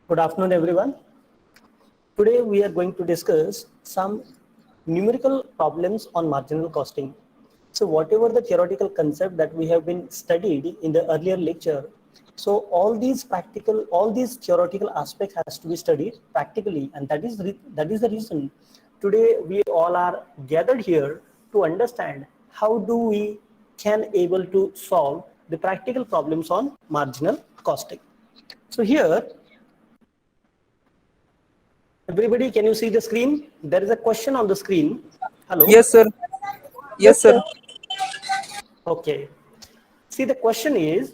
Good afternoon, everyone. Today we are going to discuss some numerical problems on marginal costing. So whatever the theoretical concept that we have been studied in the earlier lecture, so all these theoretical aspects has to be studied practically, and that is the reason today we all are gathered here to understand how do we can able to solve the practical problems on marginal costing. So here, everybody, can you see the screen? There is a question on the screen. Hello? Yes, sir. Yes, sir. Okay. See, the question is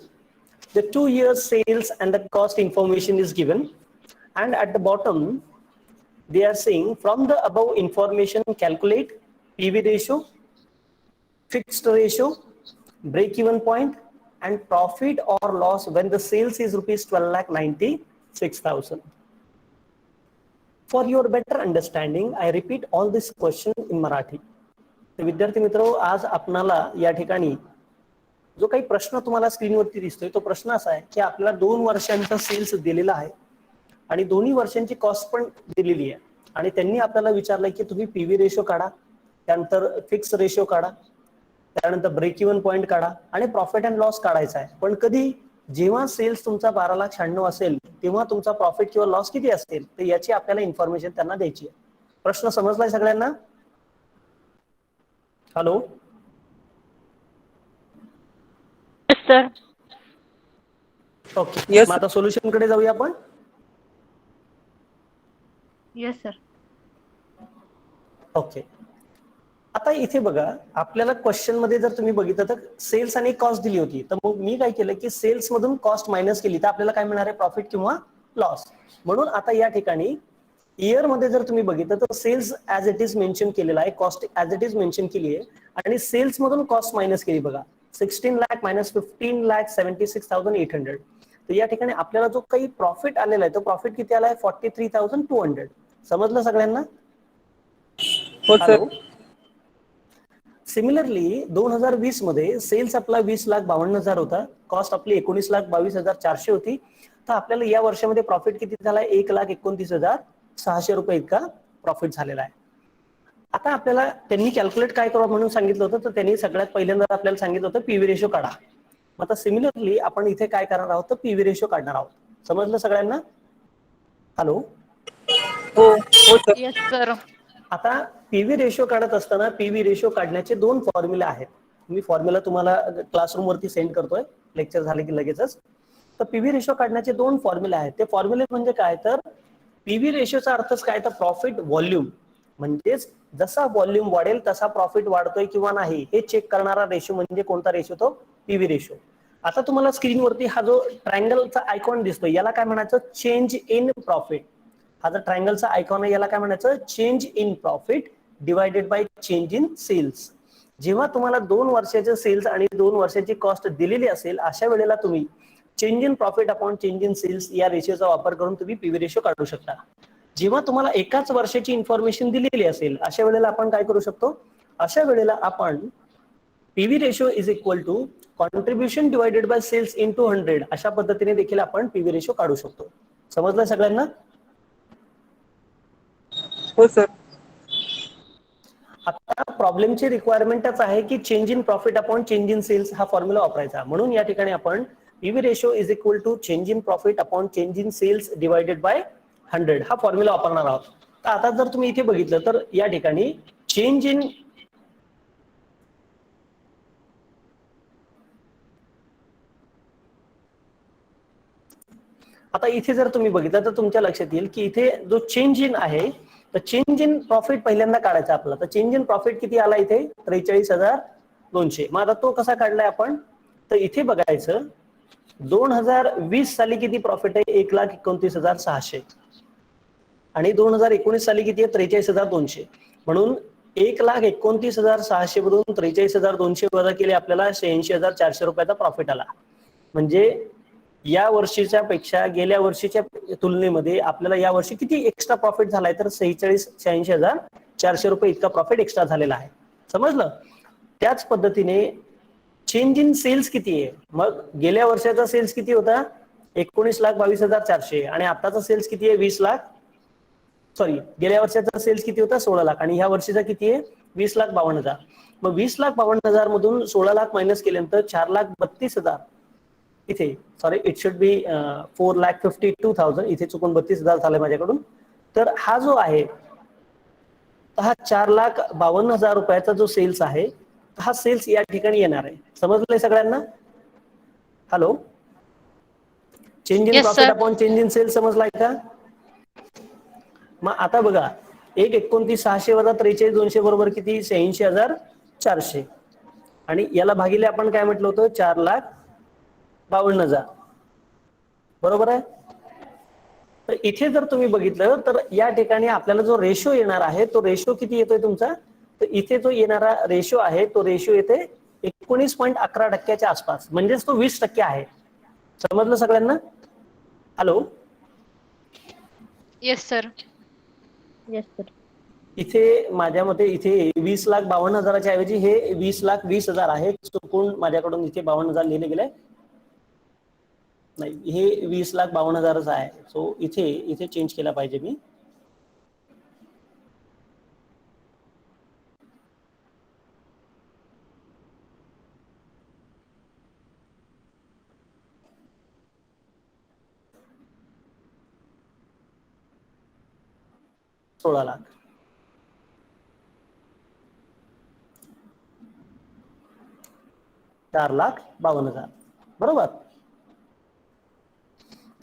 the 2 years sales and the cost information is given. And at the bottom, they are saying from the above information, calculate PV ratio, fixed ratio, break-even point, and profit or loss when the sales is rupees 12,96,000. For your better understanding, I repeat all this question in Marathi. विद्यार्थी मित्रो, आज आपणाला या ठिकाणी जो काही प्रश्न तुम्हाला स्क्रीनवरती दिसतोय तो प्रश्न असा आहे की आपल्याला 2 वर्षांचा सेल्स दिलेला आहे आणि दोन्ही वर्षांची कॉस्ट पण दिलेली आहे आणि त्यांनी आपल्याला विचारलंय की तुम्ही पीव्ही रेशो काढा, त्यानंतर फिक्स रेशो काढा, त्यानंतर ब्रेक इव्हन पॉईंट काढा आणि प्रॉफिट अँड लॉस काढायचा आहे. पण कधी जेव्हा सेल्स तुमचा 12,96,000 असेल तेव्हा तुमचा प्रॉफिट किंवा लॉस किती असेल तर याची आपल्याला इन्फॉर्मेशन त्यांना द्यायची आहे. प्रश्न समजलाय सगळ्यांना? हॅलो? सर. ओके. Yes. मग आता सोल्युशन कडे जाऊया आपण. Yes sir. ओके. आता इथे बघा, आपल्याला क्वेश्चन मध्ये जर तुम्ही बघितलं तर सेल्स आणि कॉस्ट दिली होती, तर मग मी काय केलं की सेल्स मधून कॉस्ट मायनस केली तर आपल्याला काय मिळणार आहे, प्रॉफिट किंवा लॉस. म्हणून आता या ठिकाणी इयर मध्ये जर तुम्ही बघितलं तर sales as it is mention केलेला आहे, cost as it is mention केली आहे आणि सेल्स मधून कॉस्ट मायनस केली. बघा, 16 लाख मायनस 15,76,800. तर या ठिकाणी आपल्याला जो काही प्रॉफिट आलेला आहे तो प्रॉफिट किती आला आहे, 43,200. समजलं सगळ्यांना? हो सर. हॅलो? सिमिलरली 2020 मध्ये सेल्स आपला 20,52,000 होता, कॉस्ट आपली 19,22,400 होती. तर आपल्याला या वर्षामध्ये प्रॉफिट किती झाला आहे, 1,29,600 रुपये इतका प्रॉफिट झालेला आहे. आता आपल्याला त्यांनी कॅल्क्युलेट काय करा म्हणून सांगितलं होतं, तर त्यांनी सगळ्यात पहिल्यांदा आपल्याला सांगितलं होतं पीव्ही रेशो काढा. आता सिमिलरली आपण इथे काय करणार आहोत, तर पीव्ही रेशो काढणार आहोत. समजलं सगळ्यांना? हॅलो? हो हो सर. Yes sir. आता पीव्ही रेशो काढत असताना पीव्ही रेशो काढण्याचे 2 फॉर्म्युला आहेत. मी फॉर्म्युला तुम्हाला क्लासरूम वरती सेंड करतोय लेक्चर झाले की लगेचच. तर पीव्ही रेशो काढण्याचे 2 फॉर्म्युला आहेत. ते फॉर्म्युले म्हणजे काय, तर पीव्ही रेशोचा अर्थच काय, तर प्रॉफिट व्हॉल्यूम. म्हणजेच जसा व्हॉल्यूम वाढेल तसा प्रॉफिट वाढतोय किंवा नाही हे चेक करणारा रेशो म्हणजे कोणता रेशो, तो पीव्ही रेशो. आता तुम्हाला स्क्रीनवरती हा जो ट्रायंगलचा आयकॉन दिसतोय याला काय म्हणायचं, चेंज इन प्रॉफिट. हा जो ट्रायंगलचा आयकॉन आहे याला काय म्हणायचं, change in profit divided by change in sales. जेव्हा तुम्हाला 2 वर्षाचे सेल्स आणि 2 वर्षाची कॉस्ट दिलेली असेल अशा वेळेला तुम्ही change in profit upon change in sales या रेशोचा वापर करून तुम्ही पीव्ही रेशो काढू शकता. जेव्हा तुम्हाला एकाच वर्षाची इन्फॉर्मेशन दिलेली असेल अशा वेळेला आपण काय करू शकतो, अशा वेळेला आपण PV ratio is equal to contribution divided by sales into 100 अशा पद्धतीने देखील आपण पीव्ही रेशो काढू शकतो. समजलं सगळ्यांना? हो सर. आता प्रॉब्लेमची रिक्वायरमेंटच आहे की change in profit upon change in sales हा फॉर्म्युला वापरायचा. म्हणून या ठिकाणी आपण PV ratio is equal to change in profit upon change in sales divided by 100 हा फॉर्म्युला वापरणार आहोत. तर आता जर तुम्ही इथे बघितलं तर या ठिकाणी चेंज इन आता इथे जर तुम्ही बघितलं तर तुमच्या लक्षात येईल की इथे जो चेंज इन आहे तर चेंज इन प्रॉफिट पहिल्यांदा काढायचा आपला. तर चेंज इन प्रॉफिट किती आला इथे, 43,200. मग आता तो कसा काढलाय आपण, तर इथे बघायचं 2020 साली किती प्रॉफिट आहे, 1,29,600 आणि 2019 साली किती आहे, 43,200. म्हणून 1,29,600 मधून 43,200 वजा केले आपल्याला 86,400 रुपयाचा प्रॉफिट आला. म्हणजे या वर्षीच्या पेक्षा गेल्या वर्षीच्या तुलनेमध्ये आपल्याला या वर्षी किती एक्स्ट्रा प्रॉफिट झालाय, तर 86,400 रुपये इतका प्रॉफिट एक्स्ट्रा झालेला आहे. समजलं? त्याच पद्धतीने चेंज इन सेल्स किती आहे, मग गेल्या वर्षाचा सेल्स किती होता, 19,22,400 आणि आताचा सेल्स किती आहे 20 लाख. सॉरी, गेल्या वर्षाचा सेल्स किती होता 16 लाख आणि ह्या वर्षीचा किती आहे 20,52,000. मग 20,52,000 मधून 16 लाख मायनस केल्यानंतर 4,32,000 इथे, सॉरी इट शुड बी 4,52,000, इथे चुकून 32,000 झाले माझ्याकडून. तर हा जो आहे हा 4,52,000 रुपयाचा जो सेल्स आहे हा सेल्स या ठिकाणी येणार आहे. समजलंय सगळ्यांना? Hello, change in Yes, profit sir. Upon change in sales समजलाय का? मग आता बघा 1,29,600 वजा 43,200 बरोबर किती 86,400 आणि याला भागिले आपण काय म्हटलं होतं 4,52,000 बरोबर आहे. तर इथे जर तुम्ही बघितलं तर या ठिकाणी आपल्याला जो रेशो येणार आहे तो रेशो किती येतोय तुमचा, तर इथे जो येणारा रेशो आहे तो रेशो येते 19.11% आसपास, म्हणजेच तो 20% आहे. समजलं सगळ्यांना? Hello, Yes, sir. Yes, sir. इथे माझ्या मते इथे 20,52,000च्या ऐवजी हे 20,20,000 आहे. चुकून माझ्याकडून इथे 52,000 लिहिले गेले नाही, हे 20,52,000च आहे. सो इथे चेंज केला पाहिजे मी. $16 लाख. $4,52,000 बरोबर.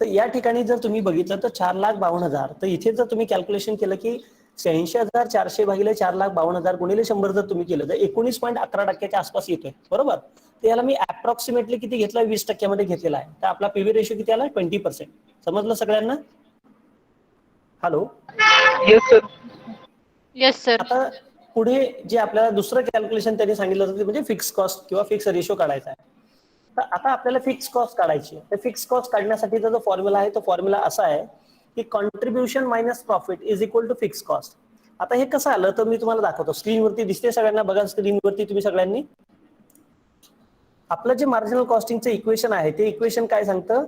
तर या ठिकाणी जर तुम्ही बघितलं तर 4,52,000, तर इथे जर तुम्ही कॅल्क्युलेशन केलं की 86,400 भागिले 4,52,000 गुणिले 100 जर तुम्ही केलं तर 19.11% आसपास येतोय बरोबर. तर याला मी अप्रॉक्सिमेटली किती घेतला 20% मध्ये घेतलेला आहे. तर आपला पीव्ही रेशो किती आला 20%. समजलं सगळ्यांना? Hello, yes sir. Yes, sir. आता पुढे जे आपल्याला दुसरं कॅल्क्युलेशन त्यांनी सांगितलं होतं ते म्हणजे फिक्स कॉस्ट किंवा फिक्स रेशो काढायचा आहे. तर आता आपल्याला फिक्स कॉस्ट काढायची आहे. तर फिक्स कॉस्ट काढण्यासाठीचा जो फॉर्म्युला आहे तो फॉर्म्युला असा आहे की contribution minus profit is equal to fix cost. आता हे कसं आलं तर मी तुम्हाला दाखवतो. स्क्रीनवरती दिसते सगळ्यांना, बघा स्क्रीनवरती तुम्ही सगळ्यांनी. आपलं जे मार्जिनल कॉस्टिंगचं इक्वेशन आहे ते इक्वेशन काय सांगतं,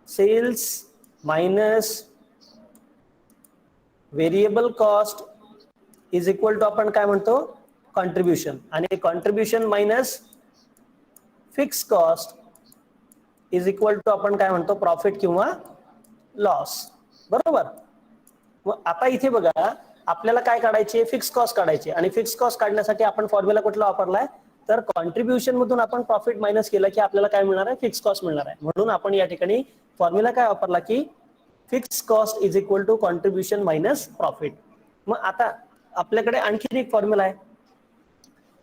sales minus variable cost is equal to आपण काय म्हणतो कॉन्ट्रीब्युशन, आणि contribution minus fix cost is equal to आपण काय म्हणतो प्रॉफिट किंवा लॉस बरोबर. मग आता इथे बघा आपल्याला काय काढायचे फिक्स कॉस्ट काढायचे, आणि फिक्स कॉस्ट काढण्यासाठी आपण फॉर्म्युला कुठला वापरलाय तर कॉन्ट्रीब्युशन मधून आपण प्रॉफिट मायनस केलं की आपल्याला काय मिळणार आहे फिक्स कॉस्ट मिळणार आहे. म्हणून आपण या ठिकाणी फॉर्म्युला काय वापरला की fix cost is equal to contribution minus profit. मग आता आपल्याकडे आणखी एक फॉर्म्युला आहे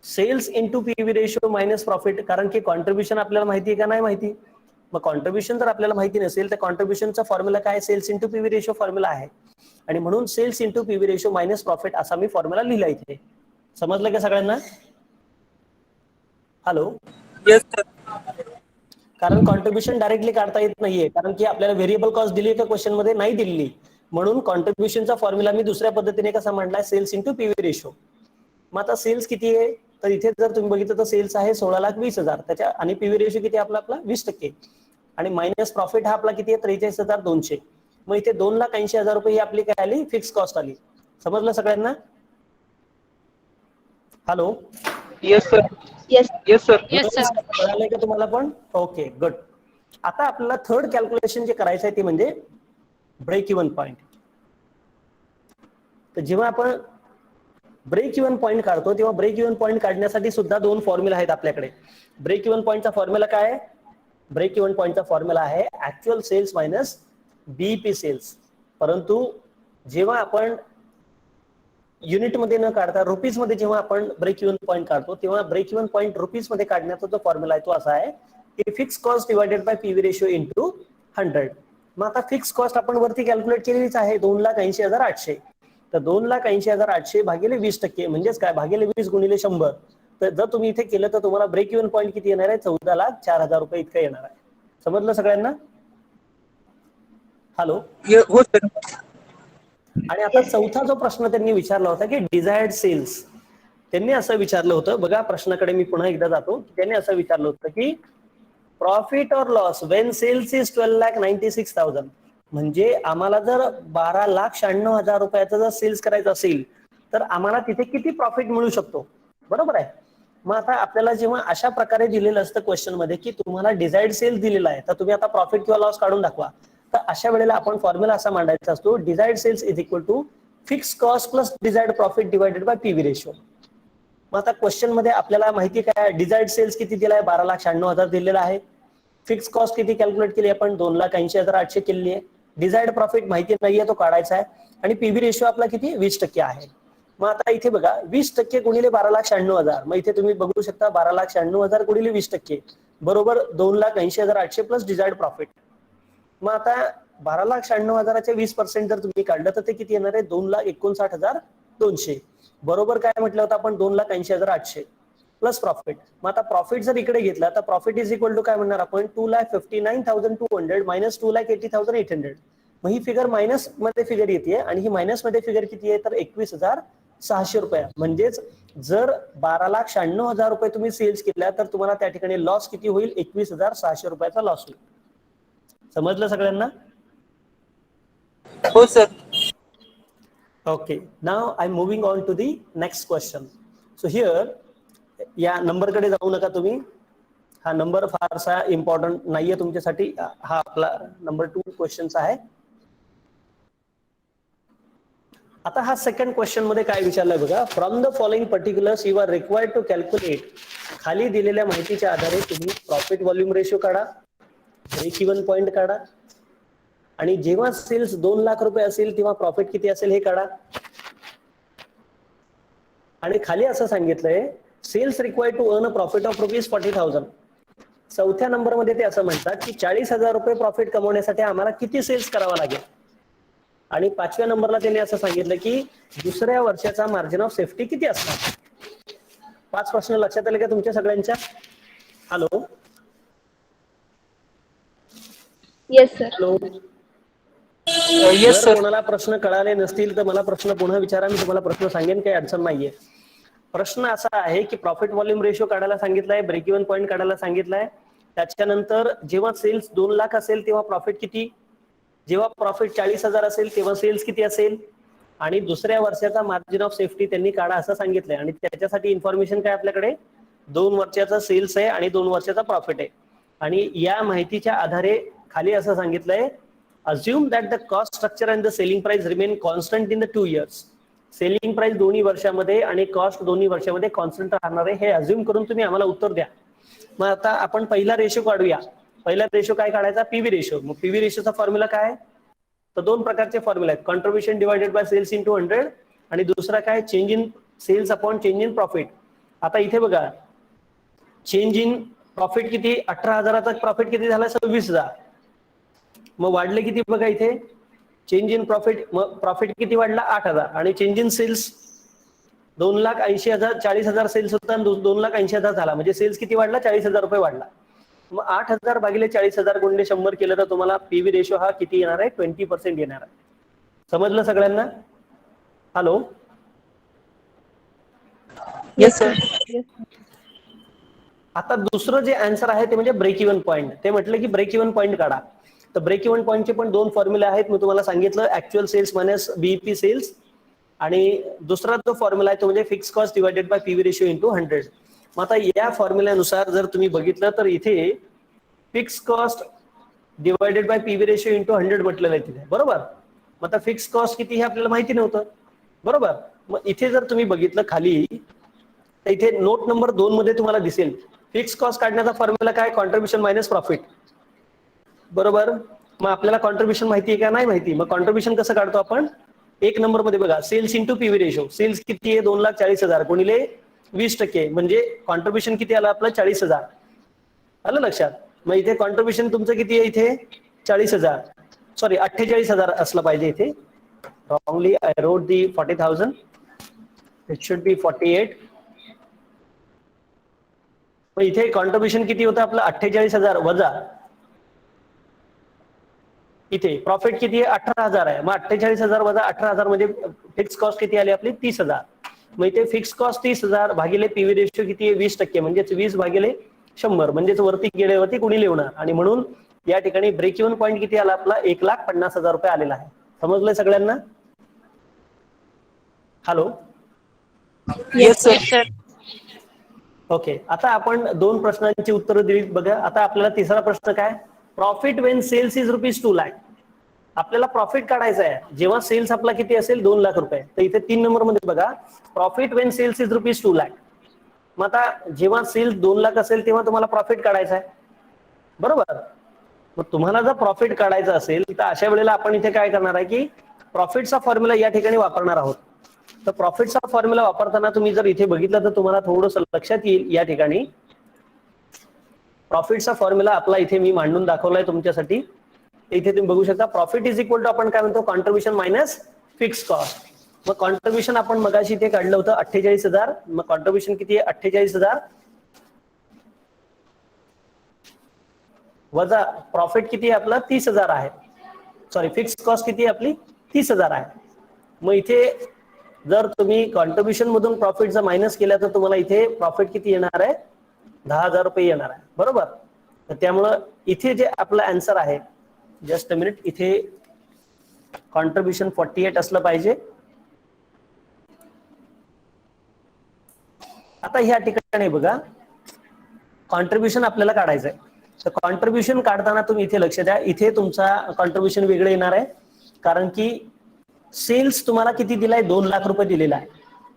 sales into PV ratio minus profit, कारण की कॉन्ट्रीब्युशन आपल्याला माहिती आहे का नाही माहिती. मग कॉन्ट्रीब्युशन जर आपल्याला माहिती नसेल तर कॉन्ट्रीब्युशनचा फॉर्म्युला काय sales into PV ratio formula आहे, आणि म्हणून sales into PV ratio minus profit असा मी फॉर्म्युला लिहिला इथे. समजलं का सगळ्यांना? Hello, yes sir. कारण कॉन्ट्रीब्युशन डायरेक्टली काढता येत नाहीये, कारण की आपल्याला व्हेरिएबल कॉस्ट दिली आहे का क्वेश्चन मध्ये नाही दिलेली. म्हणून कॉन्ट्रीब्युशनचा फॉर्म्युला मी दुसऱ्या पद्धतीने कसा मांडलाय सेल्स इंटू पीव्ही रेशो. मग आता सेल्स किती आहे तर इथे जर तुम्ही बघितलं तर सेल्स आहे 16,20,000 त्याच्या, आणि पीव्ही रेशो किती आपला 20%, आणि मायनस प्रॉफिट हा आपला किती आहे 43,200. मग इथे 2,80,000 रुपये ही आपली काय आली फिक्स कॉस्ट आली. समजलं सगळ्यांना? Hello, yes sir. Yes yes sir. Yes, sir. कळालंय का तुम्हाला पण? Okay good. आता आपल्याला थर्ड कॅल्क्युलेशन जे करायचं आहे ते म्हणजे ब्रेक इव्हन पॉइंट. तर जेव्हा आपण ब्रेक इव्हन पॉइंट काढतो तेव्हा ब्रेक इव्हन पॉइंट काढण्यासाठी सुद्धा दोन फॉर्म्युला आहेत आपल्याकडे. ब्रेक इव्हन पॉइंटचा फॉर्म्युला काय आहे, ब्रेक इव्हन पॉइंटचा फॉर्म्युला आहे actual sales minus BEP sales. परंतु जेव्हा आपण युनिट मध्ये न काढता रुपीज मध्ये जेव्हा आपण ब्रेक इव्हन पॉइंट काढतो तेव्हा ब्रेक इव्हन पॉइंट रुपीज मध्ये काढण्याचा जो फॉर्म्युला आहे तो असा आहे की fix cost divided by PV ratio into 100. मग आता फिक्स कॉस्ट आपण वरती कॅल्क्युलेट केलेलीच आहे 2,80,800. तर 2,80,800 भागिले 20% म्हणजेच काय भागिले 20 गुणिले 100. तर जर तुम्ही इथे केलं तर तुम्हाला ब्रेक इव्हन पॉइंट किती येणार आहे 14,04,000 रुपये इतका येणार आहे. समजलं सगळ्यांना? हॅलो, हो सर. आणि आता चौथा जो प्रश्न त्यांनी विचारला होता की डिझायर्ड सेल्स, त्यांनी असं विचारलं होतं बघा प्रश्नाकडे मी पुन्हा एकदा जातो. त्यांनी असं विचारलं होतं की प्रॉफिट और लॉस वेन सेल्स इज 12,96,000, म्हणजे आम्हाला जर 12,96,000 रुपयाचा जर सेल्स करायचं असेल तर आम्हाला तिथे किती प्रॉफिट मिळू शकतो, बरोबर आहे. मग आता आपल्याला जेव्हा अशा प्रकारे दिलेलं असतं क्वेश्चन मध्ये की तुम्हाला डिझायर्ड सेल्स दिलेला आहे तर तुम्ही आता प्रॉफिट किंवा लॉस काढून दाखवा, तर अशा वेळेला आपण फॉर्म्युला असा मांडायचा असतो, desired sales is equal to fix cost plus desired profit divided by PV ratio. मग आता क्वेश्चन मध्ये आपल्याला माहिती काय, डिझायर्ड सेल्स किती दिला आहे, 12,96,000 दिलेला आहे. फिक्स कॉस्ट किती कॅल्क्युलेट केली आपण, 2,80,800 केलेली आहे. डिझायर्ड प्रॉफिट माहिती नाहीये, तो काढायचा आहे. आणि पीव्ही रेशो आपला किती, 20% आहे. मग आता इथे बघा 20% गुणिले 12,96,000, मग इथे तुम्ही बघू शकता 12,96,000 गुणिले 20% बरोबर 2,80,800 प्लस डिझायर्ड प्रॉफिट. मग आता 12,96,000चे 20% जर तुम्ही काढलं तर ते किती येणार आहे, 2,59,200 बरोबर काय म्हटलं होतं आपण, 2,80,800 प्लस प्रॉफिट. मग आता प्रॉफिट जर इकडे घेतला तर प्रॉफिट इज इक्वल टू काय म्हणणार आपण, 2,59,200 मायनस 2,80,800. मग ही फिगर मायनस मध्ये फिगर येते आणि ही मायनस मध्ये फिगर किती आहे तर 21,600 रुपये. म्हणजेच जर 12,96,000 रुपये तुम्ही सेल्स केल्या तर तुम्हाला त्या ठिकाणी लॉस किती होईल, 21,600 रुपयाचा लॉस होईल. समजलं सगळ्यांना? हो sir. Okay, now I am moving on to the next question. So here या नंबरकडे जाऊ नका तुम्ही, हा नंबर फारसा इम्पॉर्टंट नाहीये तुमच्यासाठी. हा आपला नंबर 2 क्वेश्चनचा आहे. आता हा सेकंड क्वेश्चन मध्ये काय विचारलंय बघा, from the following particulars you are required to calculate. खाली दिलेल्या माहितीच्या आधारे तुम्ही प्रॉफिट व्हॉल्यूम रेशो काढा, ब्रेक इव्हन पॉइंट काढा आणि जेव्हा सेल्स 2 लाख रुपये असेल तेव्हा प्रॉफिट किती असेल हे काढा. आणि खाली असं सांगितलंय sales required to earn a profit of ₹40,000. चौथ्या नंबर मध्ये ते असं म्हणतात की 40,000 रुपये प्रॉफिट कमवण्यासाठी आम्हाला किती सेल्स करावा लागेल. आणि 5व्या नंबरला त्यांनी असं सांगितलं की दुसऱ्या वर्षाचा मार्जिन ऑफ सेफ्टी किती असणार. 5 प्रश्न लक्षात आले का तुमच्या सगळ्यांच्या? Hello yes sir. Hello, yes जर सर. कोणाला प्रश्न कळाले नसतील तर मला प्रश्न पुन्हा विचारा, मी तुम्हाला प्रश्न सांगेन, काही अडचण नाहीये. प्रश्न असा आहे की प्रॉफिट व्हॉल्यूम रेशो काढायला सांगितलाय, ब्रेक इव्हन पॉईंट काढायला सांगितलाय. त्याच्यानंतर जेव्हा सेल्स 2 लाख असेल तेव्हा प्रॉफिट किती, जेव्हा प्रॉफिट 40,000 असेल तेव्हा सेल्स किती असेल, आणि दुसऱ्या वर्षाचा मार्जिन ऑफ सेफ्टी त्यांनी काढा असं सांगितलंय. आणि त्याच्यासाठी इन्फॉर्मेशन काय आपल्याकडे, 2 वर्षाचा सेल्स आहे आणि 2 वर्षाचा प्रॉफिट आहे. आणि या माहितीच्या आधारे खाली असं सांगितलंय, assume that the cost structure and the selling price remain constant in the 2 years. Selling price दोन्ही वर्षामध्ये आणि कॉस्ट दोन्ही वर्षामध्ये कॉन्स्टंट राहणार आहे, हे अज्युम करून तुम्ही आम्हाला उत्तर द्या. मग आता आपण पहिला रेशो काढूया. पहिला रेशो काय काढायचा, पीव्ही रेशो. मग पीव्ही रेशोचा फॉर्म्युला काय, तर 2 प्रकारचे फॉर्म्युला आहेत, contribution divided by sales into 100 आणि दुसरा काय, change in sales upon change in profit. आता इथे बघा चेंज इन प्रॉफिट किती, 18,000चा प्रॉफिट किती झाला, 26,000. मग वाढले किती बघा इथे, चेंज इन प्रॉफिट, मग प्रॉफिट किती वाढला 8,000. आणि चेंज इन सेल्स 2,80,000, 40,000 सेल्स होता 2,80,000 झाला, म्हणजे सेल्स किती वाढला, 40,000 रुपये वाढला. मग 8,000 भागिले 40,000 गुणिले 100 केलं तर तुम्हाला पीव्ही रेशो हा किती येणार आहे, 20% येणार आहे. समजलं सगळ्यांना? Hello yes sir. आता दुसरं जे आन्सर आहे ते म्हणजे ब्रेक इव्हन पॉईंट. ते म्हटलं की ब्रेक इव्हन पॉईंट काढा. तर ब्रेक इव्हन पॉईंटचे पण 2 फॉर्म्युले आहेत, मी तुम्हाला सांगितलं, actual sales minus BEP sales, आणि दुसरा जो फॉर्म्युला आहे तो म्हणजे fix cost divided by PV ratio into 100. मग आता या फॉर्म्युल्यानुसार जर तुम्ही बघितलं तर इथे fix cost divided by PV ratio into 100 म्हटलेलं आहे तिथे, बरोबर. मग आता फिक्स कॉस्ट किती हे आपल्याला माहिती नव्हतं, बरोबर. मग इथे जर तुम्ही बघितलं खाली तर इथे नोट नंबर 2 मध्ये तुम्हाला दिसेल फिक्स कॉस्ट काढण्याचा फॉर्म्युला काय, कॉन्ट्रीब्युशन मायनस प्रॉफिट, बरोबर. मग आपल्याला कॉन्ट्रीब्युशन माहिती आहे का, नाही माहिती. मग कॉन्ट्रीब्युशन कसं काढतो आपण, 1 नंबर मध्ये बघा sales into PV ratio. Sales किती आहे, 2,40,000 गुणिले 20%, म्हणजे कॉन्ट्रीब्युशन किती आलं आपलं, 40,000. आलं लक्षात. मग इथे कॉन्ट्रीब्युशन तुमचं किती आहे, इथे 40,000, सॉरी 48,000 असलं पाहिजे इथे. Wrongly I wrote the 40,000, it should be 48. मग इथे कॉन्ट्रीब्युशन किती होतं आपलं, 48,000 वजा इथे प्रॉफिट किती आहे, 18,000 आहे. मग 48,000 वजा 18,000 म्हणजे फिक्स कॉस्ट किती आली आपली, 30,000. मग इथे फिक्स कॉस्ट 30,000 भागिले पीव्ही रेशो किती आहे, 20%, म्हणजे 20 भागिले 100 म्हणजेच वरती गेल्यावरती गुणिले होणार आणि म्हणून या ठिकाणी ब्रेक इव्हन पॉईंट किती आला आपला 1,50,000 रुपये आलेला आहे. समजलंय सगळ्यांना? हॅलो. Yes, sir. ओके, आता आपण 2 प्रश्नांची उत्तरं दिली बघा. आता आपल्याला तिसरा प्रश्न काय, profit when sales is ₹2 lakh. आपल्याला प्रॉफिट काढायचा आहे जेव्हा सेल्स आपला किती असेल 2 लाख रुपये. तर इथे 3 नंबर मध्ये बघा, profit when sales is ₹2 lakh. मग आता जेव्हा सेल्स 2 लाख असेल तेव्हा तुम्हाला प्रॉफिट काढायचा आहे, बरोबर. मग तुम्हाला जर प्रॉफिट काढायचं असेल तर अशा वेळेला आपण इथे काय करणार आहे की प्रॉफिटचा फॉर्म्युला या ठिकाणी वापरणार आहोत. तर प्रॉफिटचा फॉर्म्युला वापरताना तुम्ही जर इथे बघितलं तर तुम्हाला थोडंसं लक्षात येईल. या ठिकाणी प्रॉफिटचा फॉर्म्युला आपला इथे मी मांडून दाखवलाय तुमच्यासाठी. इथे तुम्ही बघू शकता, प्रॉफिट इज इक्वल टू आपण काय म्हणतो, कॉन्ट्रीब्युशन मायनस फिक्स कॉस्ट. मग कॉन्ट्रीब्युशन आपण मगाशी इथे काढलं होतं 48,000. मग कॉन्ट्रीब्युशन किती आहे 48,000 वजा प्रॉफिट किती आहे आपला 30,000 आहे. सॉरी, फिक्स कॉस्ट किती आहे आपली 30,000 आहे. मग इथे जर तुम्ही कॉन्ट्रीब्युशन मधून प्रॉफिट जर मायनस केला तर तुम्हाला इथे प्रॉफिट किती येणार आहे 10,000 रुपये येणार आहे, बरोबर. तर त्यामुळं इथे जे आपलं आन्सर आहे, जस्ट अ मिनिट, इथे कॉन्ट्रीब्युशन 48 असलं पाहिजे. आता ह्या ठिकाणी बघा, कॉन्ट्रीब्युशन आपल्याला काढायचं आहे. तर कॉन्ट्रीब्युशन काढताना तुम्ही इथे लक्ष द्या, इथे तुमचा कॉन्ट्रीब्युशन वेगळं येणार आहे कारण की सेल्स तुम्हाला किती दिलाय 2 लाख रुपये दिलेला आहे.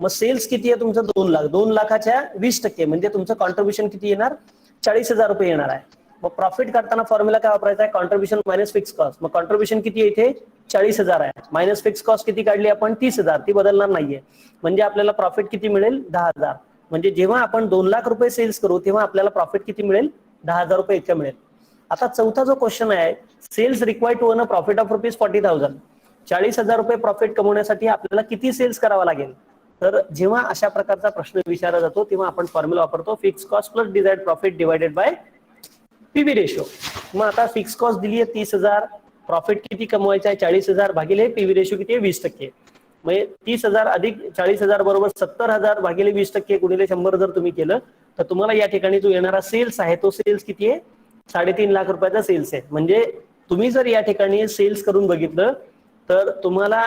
मग सेल्स किती आहे तुमचं 2 लाख, 2 लाखाच्या 20% म्हणजे तुमचं कॉन्ट्रीब्युशन किती येणार 40,000 रुपये येणार आहे. मग प्रॉफिट काढताना फॉर्म्युला काय वापरायचा आहे, कॉन्ट्रीब्युशन मायनस फिक्स कॉस्ट. मग कॉन्ट्रीब्युशन किती आहे इथे 40,000 आहे, मायनस फिक्स कॉस्ट किती काढली आपण 30,000, ती बदलणार नाहीये. म्हणजे आपल्याला प्रॉफिट किती मिळेल 10,000. म्हणजे जेव्हा आपण 2 लाख रुपये सेल्स करू तेव्हा आपल्याला प्रॉफिट किती मिळेल 10,000 रुपये इतकं मिळेल. आता चौथा जो क्वेश्चन आहे, sales required to earn a profit of ₹40,000. 40,000 रुपये प्रॉफिट कमवण्यासाठी आपल्याला किती सेल्स करावा लागेल. तर जेव्हा अशा प्रकारचा प्रश्न विचारला जातो तेव्हा आपण फॉर्म्युला वापरतो, fix cost plus desired profit divided by PV ratio. मग आता फिक्स कॉस्ट दिली आहे 30,000, प्रॉफिट किती कमवायचा आहे 40,000 भागिले पीव्ही रेशो किती आहे 20%. म्हणजे 30,000 अधिक 40,000 बरोबर 70,000 भागिले 20% गुणिले 100 जर तुम्ही केलं तर तुम्हाला या ठिकाणी जो येणारा सेल्स आहे तो सेल्स किती आहे 3.5 लाख रुपयाचा सेल्स आहे. म्हणजे तुम्ही जर या ठिकाणी सेल्स करून बघितलं तर तुम्हाला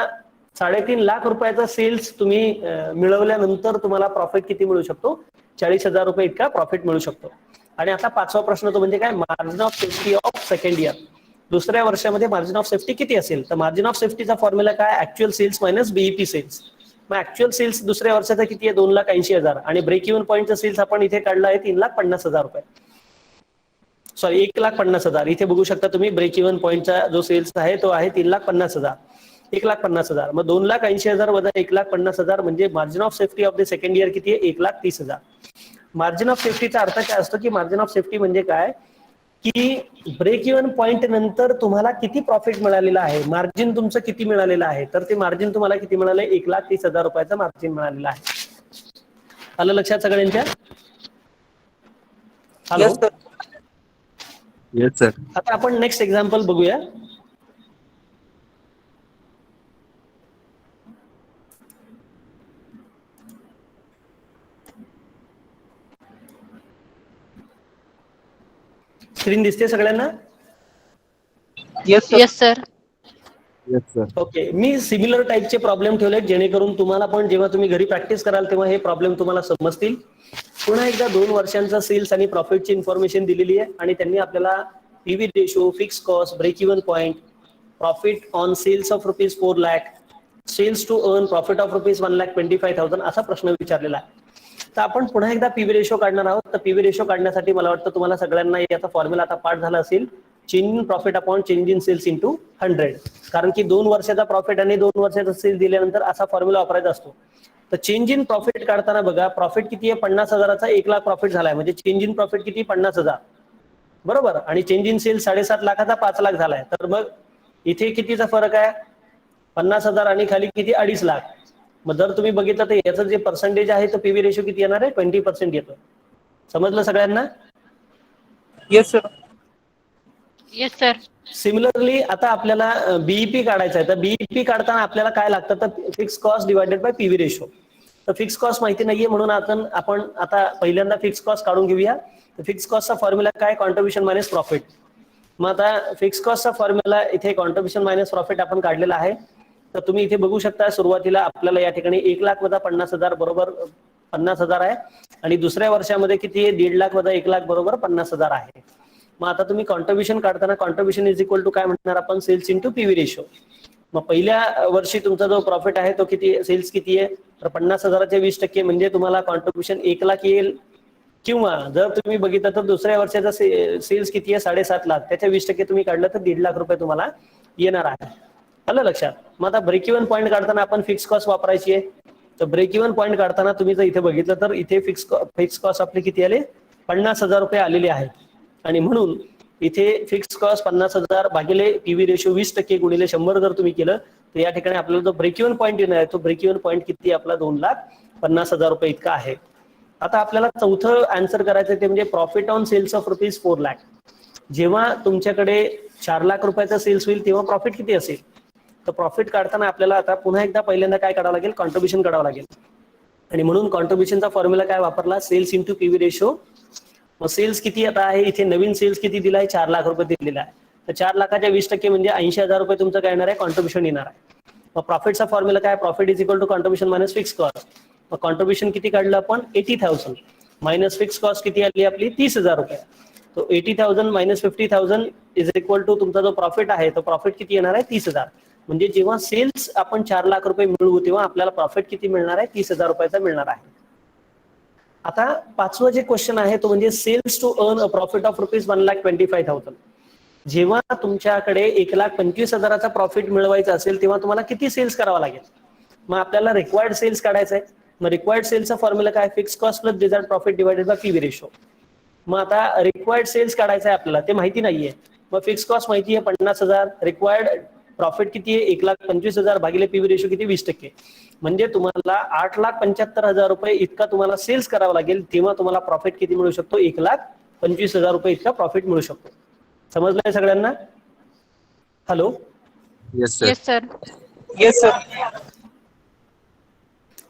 3.5 लाख रुपयाचा सेल्स तुम्ही मिळवल्यानंतर तुम्हाला प्रॉफिट किती मिळू शकतो 40,000 रुपये इतका प्रॉफिट मिळू शकतो. आणि आता 5वा प्रश्न तो म्हणजे काय, margin of safety of second year. दुसऱ्या वर्षामध्ये मार्जिन ऑफ सेफ्टी किती असेल. तर मार्जिन ऑफ सेफ्टीचा फॉर्म्युला काय, actual sales minus BEP sales. मग ऍक्च्युअल सेल्स दुसऱ्या वर्षाचा किती आहे 2,80,000 आणि ब्रेक इव्हन पॉईंटचा सेल्स आपण इथे काढला आहे 3,50,000 रुपये. सॉरी 1,50,000. इथे बघू शकता तुम्ही ब्रेक इव्हन पॉईंटचा जो सेल्स आहे तो आहे 3,50,000. 1,50,000 मग 2,80,000 वजा 1,50,000 म्हणजे margin of safety of the second year किती आहे 1,30,000. मार्जिन ऑफ सेफ्टीचा अर्थ काय असतो की मार्जिन ऑफ सेफ्टी म्हणजे काय की ब्रेक इव्हन पॉईंट नंतर तुम्हाला किती प्रॉफिट मिळालेलं आहे, मार्जिन तुमचं किती मिळालेलं आहे. तर ते मार्जिन तुम्हाला किती मिळालं 1,30,000 रुपयाचं मार्जिन मिळालेलं आहे. आलं लक्षात सगळ्यांच्या? Hello. Yes, sir. Yes sir. आता आपण नेक्स्ट एक्झाम्पल बघूया. स्क्रीन दिसते सगळ्यांना? Yes, sir. Yes, sir. Yes sir. Okay, मी सिमिलर टाईपचे प्रॉब्लेम ठेवलेत जेणेकरून तुम्हाला पण जेव्हा तुम्ही घरी प्रॅक्टिस कराल तेव्हा हे प्रॉब्लेम तुम्हाला समजतील. पुन्हा एकदा 2 वर्षांचा सेल्स आणि प्रॉफिटची इन्फॉर्मेशन दिलेली आहे आणि त्यांनी आपल्याला PV ratio, fix cost, break even point, profit on sales of ₹4 lakh, sales to earn profit of ₹1,25,000 असा प्रश्न विचारलेला आहे. तर आपण पुन्हा एकदा पीव्ही रेशो काढणार आहोत. तर पीव्ही रेशो काढण्यासाठी मला वाटतं तुम्हाला सगळ्यांना याचा फॉर्म्युला आता पाठ झाला असेल, change in profit upon change in sales into 100. कारण की 2 वर्षाचा प्रॉफिट आणि 2 वर्षाचा सेल दिल्यानंतर असा फॉर्म्युला वापरायचा असतो. तर चेंज इन प्रॉफिट काढताना बघा, प्रॉफिट किती आहे 50,000चा 1 लाख प्रॉफिट झालाय म्हणजे चेंज इन प्रॉफिट किती 50,000 बरोबर. आणि चेंज इन सेल्स 7.5 लाखाचा 5 लाख झालाय. तर मग इथे कितीचा फरक आहे 50,000 आणि खाली किती 2.5 लाख. मग जर तुम्ही बघितलं तर याचं जे पर्सेंटेज आहे तो पीव्ही रेशो किती येणार आहे 20% येतो. समजलं सगळ्यांना? Yes, sir. Yes, sir. Similarly आता आपल्याला बीईपी काढायचं आहे. तर बीईपी काढताना आपल्याला काय लागतं तर fix cost divided by PV ratio. तर फिक्स कॉस्ट माहिती नाहीये म्हणून आपण आता पहिल्यांदा फिक्स कॉस्ट काढून घेऊया. तर फिक्स कॉस्टचा फॉर्म्युला काय? Contribution minus profit. मग आता फिक्स कॉस्टचा फॉर्म्युला इथे कॉन्ट्रीब्युशन मायनस प्रॉफिट आपण काढलेला आहे. तर तुम्ही इथे बघू शकता सुरुवातीला आपल्याला या ठिकाणी 1,00,000 वजा 50,000 बरोबर 50,000 आहे आणि दुसऱ्या वर्षामध्ये किती आहे? 1,50,000 वजा 1,00,000 बरोबर 50,000 आहे. मग आता तुम्ही कॉन्ट्रीब्युशन काढताना कॉन्ट्रीब्युशन इज इक्वल टू काय म्हणणार आपण? Sales into PV ratio. मग पहिल्या वर्षी तुमचा जो प्रॉफिट आहे तो किती? सेल्स किती आहे? तर 50,000चे 20% म्हणजे तुम्हाला कॉन्ट्रीब्युशन 1,00,000 येईल. किंवा जर तुम्ही बघितलं तर दुसऱ्या वर्षाचा सेल्स किती आहे? 7.5 लाख. त्याच्या 20% तुम्ही काढलं तर 1.5 लाख रुपये तुम्हाला येणार आहे. आलं लक्षात? मग आता ब्रेक इव्हन पॉईंट काढताना आपण फिक्स कॉस्ट वापरायची आहे. तर ब्रेक इव्हन पॉईंट काढताना तुम्ही जर इथे बघितलं तर इथे फिक्स कॉस्ट आपली किती आले? 50,000 रुपये आलेले आहे. आणि म्हणून इथे फिक्स कॉस्ट 50,000 भागिले पीव्ही रेशो 20% गुणिले 100 जर तुम्ही केलं तर या ठिकाणी आपल्याला जो ब्रेक इव्हन पॉईंट येणार आहे तो ब्रेक इव्हन पॉईंट किती? आपला 2,50,000 रुपये इतका आहे. आता आपल्याला चौथं आन्सर करायचं ते म्हणजे profit on sales of ₹4 lakh. जेव्हा तुमच्याकडे 4 लाख रुपयाचा सेल्स होईल तेव्हा प्रॉफिट किती असेल? तर प्रॉफिट काढताना आपल्याला आता पुन्हा एकदा पहिल्यांदा काय काढावं लागेल? कॉन्ट्रीब्युशन काढावं लागेल. आणि म्हणून कॉन्ट्रीब्युशनचा फॉर्म्युला काय वापरला? Sales into PV ratio. मग सेल्स किती आता आहे? इथे नवीन सेल्स किती दिला आहे? 4 लाख रुपये दिलेला आहे. तर 4 लाखाच्या 20% म्हणजे 80,000 रुपये तुमचं काय येणार आहे? कॉन्ट्रीब्युशन येणार आहे. मग प्रॉफिटचा फॉर्म्युला काय? Profit is equal to contribution minus fix cost. मग कॉन्ट्रीब्युशन किती काढलं आपण? 80,000 मायनस फिक्स कॉस्ट किती आली आपली? 30,000 रुपये. तो 80,000 मायनस 50,000 इज इक्वल टू तुमचा जो प्रॉफिट आहे तो प्रॉफिट किती येणार आहे? 30,000. म्हणजे जेव्हा सेल्स आपण 4 लाख रुपये मिळवू तेव्हा आपल्याला प्रॉफिट किती मिळणार आहे? 30,000 रुपयाचा मिळणार आहे. आता पाचवं जे क्वेश्चन आहे तो म्हणजे sales to earn a profit of ₹1,25,000. जेव्हा तुमच्याकडे 1,25,000चा प्रॉफिट मिळवायचा असेल तेव्हा तुम्हाला किती सेल्स करावा लागेल? मग आपल्याला रिक्वायर्ड सेल्स काढायचा आहे. मग रिक्वायर्ड सेल्सचा फॉर्म्युला काय? Fix cost plus desired profit divided by PV ratio. मग आता रिक्वायर्ड सेल्स काढायचं आहे आपल्याला, ते माहिती नाहीये. मग फिक्स कॉस्ट माहिती आहे 50,000, रिक्वायर्ड प्रॉफिट किती आहे? 1,25,000 भागिले पीव्ही रेशो किती? 20%. म्हणजे तुम्हाला 8,75,000 रुपये इतका तुम्हाला सेल्स करावा लागेल तेव्हा तुम्हाला प्रॉफिट किती मिळू शकतो? 1,25,000 रुपये इतका प्रॉफिट मिळू शकतो. समजलंय सगळ्यांना? Hello. Yes, sir. Yes sir. Yes sir.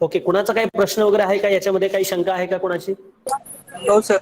Okay, कुणाचा काही प्रश्न वगैरे आहे का? याच्यामध्ये काही शंका आहे का कुणाची? हो सर.